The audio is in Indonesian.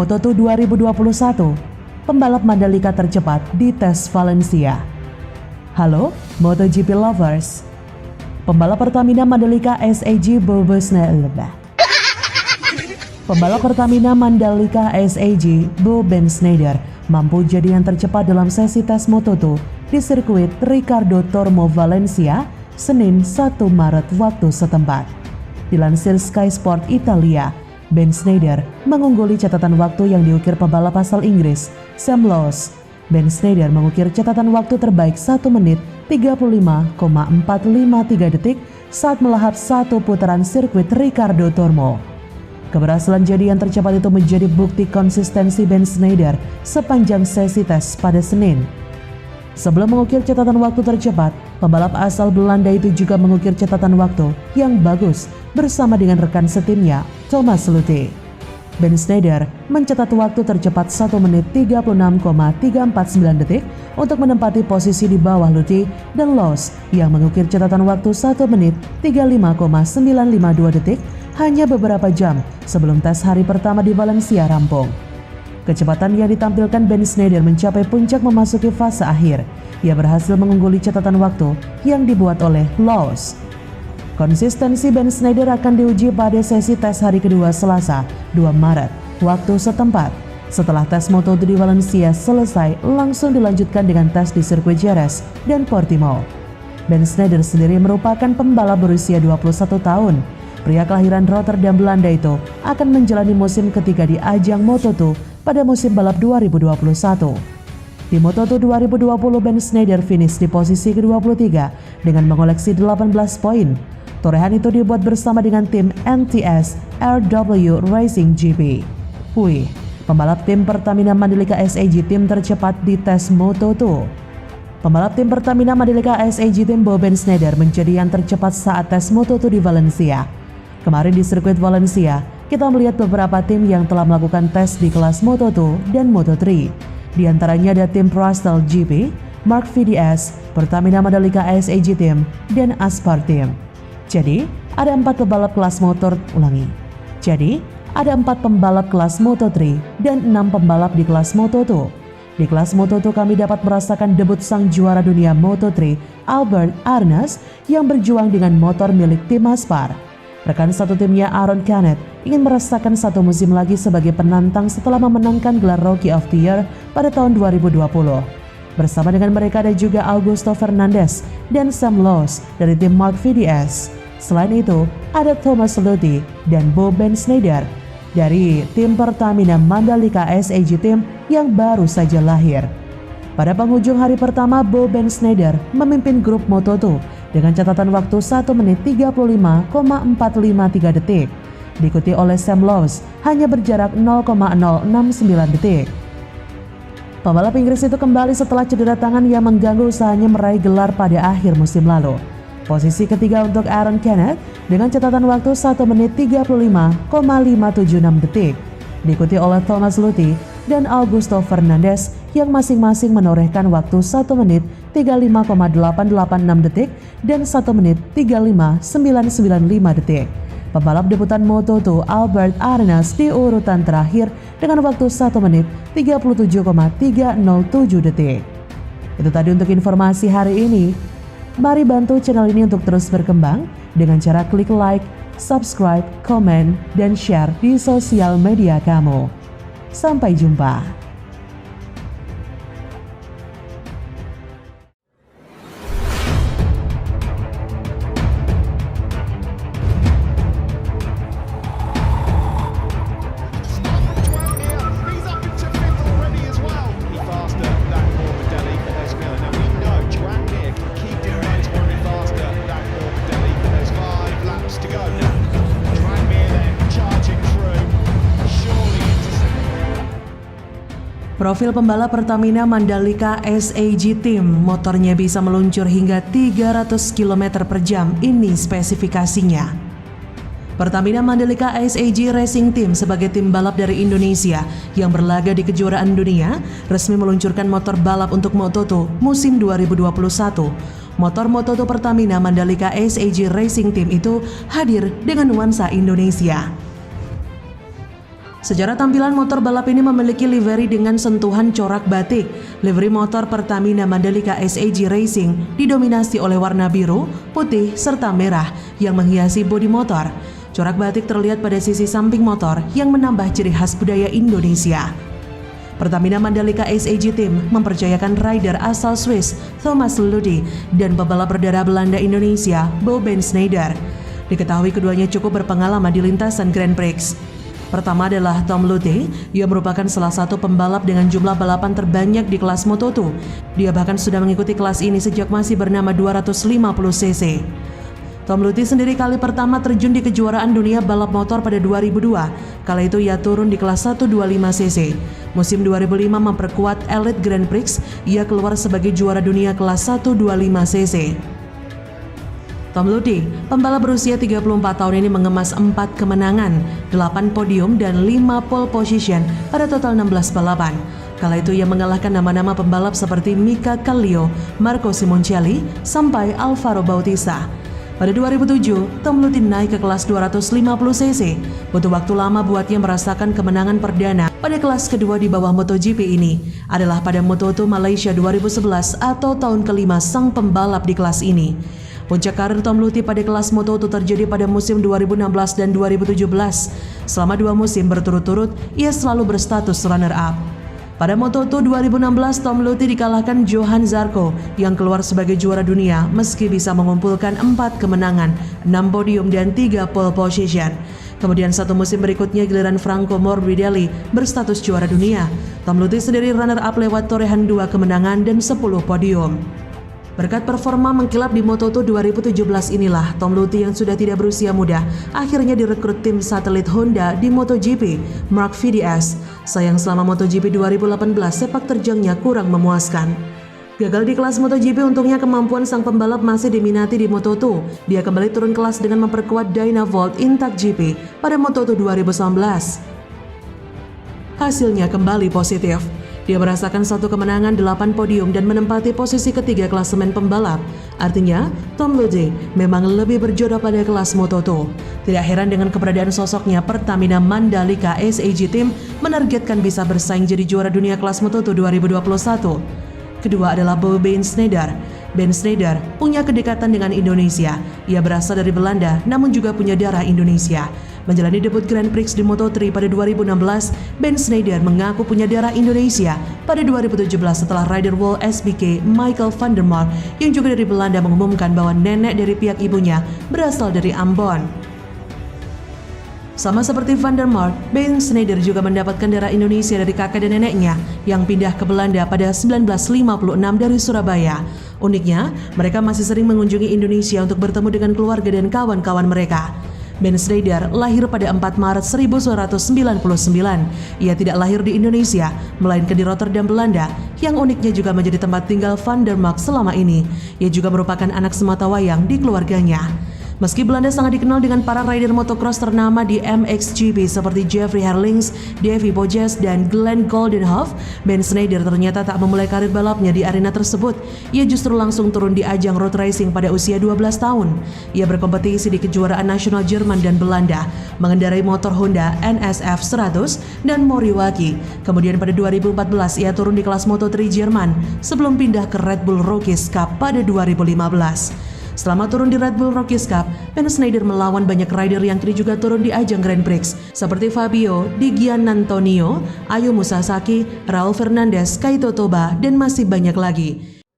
Moto2 2021, pembalap Mandalika tercepat di tes Valencia. Halo MotoGP lovers, pembalap Pertamina Mandalika SAG Bo Ben Schneider mampu jadi yang tercepat dalam sesi tes Moto2 di sirkuit Ricardo Tormo Valencia, Senin 1 Maret waktu setempat. Dilansir Sky Sport Italia, Ben Schneider mengungguli catatan waktu yang diukir pembalap asal Inggris, Sam Lowe. Ben Schneider mengukir catatan waktu terbaik 1 menit 35,453 detik saat melahap satu putaran sirkuit Ricardo Tormo. Keberhasilan jadi yang tercepat itu menjadi bukti konsistensi Ben Schneider sepanjang sesi tes pada Senin. Sebelum mengukir catatan waktu tercepat, pembalap asal Belanda itu juga mengukir catatan waktu yang bagus bersama dengan rekan setimnya, Thomas Luthi. Ben Schneider mencatat waktu tercepat 1 menit 36,349 detik untuk menempati posisi di bawah Luthi dan Lowe yang mengukir catatan waktu 1 menit 35,952 detik hanya beberapa jam sebelum tes hari pertama di Valencia rampung. Kecepatan yang ditampilkan Ben Schneider mencapai puncak memasuki fase akhir. Ia berhasil mengungguli catatan waktu yang dibuat oleh Lowe. Konsistensi Ben Schneider akan diuji pada sesi tes hari kedua Selasa 2 Maret waktu setempat. Setelah tes Moto2 di Valencia selesai, langsung dilanjutkan dengan tes di sirkuit Jerez dan Portimao. Ben Schneider sendiri merupakan pembalap berusia 21 tahun. Pria kelahiran Rotterdam, Belanda itu akan menjalani musim ketiga di ajang Moto2 pada musim balap 2021. Di Moto2 2020, Ben Schneider finish di posisi ke-23 dengan mengoleksi 18 poin. Torehan itu dibuat bersama dengan tim NTS RW Racing GP. Wih, pembalap tim Pertamina Mandalika SAG tim tercepat di tes Moto2. Pembalap tim Pertamina Mandalika SAG tim Bo Ben Schneider menjadi yang tercepat saat tes Moto2 di Valencia. Kemarin di sirkuit Valencia, kita melihat beberapa tim yang telah melakukan tes di kelas Moto2 dan Moto3. Di antaranya ada tim Bristol GP, Mark VDS, Pertamina Mandalika SAG Team, dan Aspar Team. Jadi, ada 4 pembalap kelas Moto3 dan 6 pembalap di kelas Moto2. Di kelas Moto2 kami dapat merasakan debut sang juara dunia Moto3, Albert Arenas, yang berjuang dengan motor milik tim Aspar. Rekan satu timnya Aaron Canet ingin merasakan satu musim lagi sebagai penantang setelah memenangkan gelar Rookie of the Year pada tahun 2020. Bersama dengan mereka ada juga Augusto Fernandez dan Sam Lowe dari tim Mark VDS. Selain itu, ada Thomas Luthi dan Bo Ben Schneider dari tim Pertamina Mandalika SAG Team yang baru saja lahir. Pada penghujung hari pertama, Bo Ben Schneider memimpin grup Moto2 dengan catatan waktu 1 menit 35,453 detik. Diikuti oleh Sam Lowe hanya berjarak 0,069 detik. Pembalap Inggris itu kembali setelah cedera tangan yang mengganggu usahanya meraih gelar pada akhir musim lalu. Posisi ketiga untuk Aaron Canet dengan catatan waktu 1 menit 35,576 detik. Diikuti oleh Thomas Luthi dan Augusto Fernandez yang masing-masing menorehkan waktu 1 menit 35,886 detik dan 1 menit 35,995 detik. Pembalap debutan Moto2 Albert Arenas di urutan terakhir dengan waktu 1 menit 37,307 detik. Itu tadi untuk informasi hari ini. Mari bantu channel ini untuk terus berkembang dengan cara klik like, subscribe, komen, dan share di sosial media kamu. Sampai jumpa. Profil pembalap Pertamina Mandalika SAG Team, motornya bisa meluncur hingga 300 km per jam, ini spesifikasinya. Pertamina Mandalika SAG Racing Team sebagai tim balap dari Indonesia yang berlaga di kejuaraan dunia, resmi meluncurkan motor balap untuk Moto2 musim 2021. Motor Moto2 Pertamina Mandalika SAG Racing Team itu hadir dengan nuansa Indonesia. Secara tampilan, motor balap ini memiliki livery dengan sentuhan corak batik. Livery motor Pertamina Mandalika SAG Racing didominasi oleh warna biru, putih, serta merah yang menghiasi bodi motor. Corak batik terlihat pada sisi samping motor yang menambah ciri khas budaya Indonesia. Pertamina Mandalika SAG Team mempercayakan rider asal Swiss Thomas Luthi dan pebalap berdarah Belanda Indonesia Bo Bendsneyder. Diketahui keduanya cukup berpengalaman di lintasan Grand Prix. Pertama adalah Tom Luthi, yang merupakan salah satu pembalap dengan jumlah balapan terbanyak di kelas Moto2. Dia bahkan sudah mengikuti kelas ini sejak masih bernama 250cc. Tom Luthi sendiri kali pertama terjun di kejuaraan dunia balap motor pada 2002. Kala itu ia turun di kelas 125cc. Musim 2005 memperkuat Elite Grand Prix, ia keluar sebagai juara dunia kelas 125cc. Tom Luthi, pembalap berusia 34 tahun ini mengemas 4 kemenangan, 8 podium dan 5 pole position pada total 16 balapan. Kala itu ia mengalahkan nama-nama pembalap seperti Mika Kallio, Marco Simoncelli, sampai Alvaro Bautista. Pada 2007, Tom Luthi naik ke kelas 250cc. Butuh waktu lama buatnya merasakan kemenangan perdana pada kelas kedua di bawah MotoGP ini adalah pada Moto2 Malaysia 2011 atau tahun kelima sang pembalap di kelas ini. Puncak karir Tom Luthi pada kelas Moto2 terjadi pada musim 2016 dan 2017. Selama 2 musim berturut-turut, ia selalu berstatus runner-up. Pada Moto2 2016, Tom Luthi dikalahkan Johan Zarco yang keluar sebagai juara dunia meski bisa mengumpulkan 4 kemenangan, 6 podium dan 3 pole position. Kemudian satu musim berikutnya giliran Franco Morbidelli berstatus juara dunia. Tom Luthi sendiri runner-up lewat torehan 2 kemenangan dan 10 podium. Berkat performa mengkilap di Moto2 2017 inilah Tom Luthi yang sudah tidak berusia muda akhirnya direkrut tim satelit Honda di MotoGP, Mark VDS. Sayang selama MotoGP 2018 sepak terjangnya kurang memuaskan. Gagal di kelas MotoGP, untungnya kemampuan sang pembalap masih diminati di Moto2. Dia kembali turun kelas dengan memperkuat Dynavolt Intact GP pada Moto2 2019. Hasilnya kembali positif. Dia merasakan 1 kemenangan, 8 podium dan menempati posisi ketiga klasemen pembalap. Artinya, Tom Luthi memang lebih berjodoh pada kelas Moto2. Tidak heran dengan keberadaan sosoknya, Pertamina Mandalika SAG Team menargetkan bisa bersaing jadi juara dunia kelas Moto2 2021. Kedua adalah Bo Bendsneyder. Bendsneyder punya kedekatan dengan Indonesia. Ia berasal dari Belanda namun juga punya darah Indonesia. Menjalani debut Grand Prix di Moto3 pada 2016, Bendsneyder mengaku punya darah Indonesia. Pada 2017 setelah rider World SBK Michael van der Mark yang juga dari Belanda mengumumkan bahwa nenek dari pihak ibunya berasal dari Ambon. Sama seperti van der Mark, Bendsneyder juga mendapatkan darah Indonesia dari kakek dan neneknya yang pindah ke Belanda pada 1956 dari Surabaya. Uniknya, mereka masih sering mengunjungi Indonesia untuk bertemu dengan keluarga dan kawan-kawan mereka. Bendsneyder lahir pada 4 Maret 1999. Ia tidak lahir di Indonesia, melainkan di Rotterdam, Belanda, yang uniknya juga menjadi tempat tinggal van der Mark selama ini. Ia juga merupakan anak sematawayang di keluarganya. Meski Belanda sangat dikenal dengan para rider motocross ternama di MXGP seperti Jeffrey Herlings, Davy Bojes, dan Glenn Goldenhoff, Bendsneyder ternyata tak memulai karir balapnya di arena tersebut. Ia justru langsung turun di ajang road racing pada usia 12 tahun. Ia berkompetisi di kejuaraan nasional Jerman dan Belanda, mengendarai motor Honda NSF 100 dan Moriwaki. Kemudian pada 2014 ia turun di kelas Moto3 Jerman sebelum pindah ke Red Bull Rookies Cup pada 2015. Selama turun di Red Bull Rookies Cup, Bendsneyder melawan banyak rider yang kini juga turun di ajang Grand Prix seperti Fabio Di Giannantonio, Ayumu Sasaki, Raul Fernandez, Kaito Toba, dan masih banyak lagi.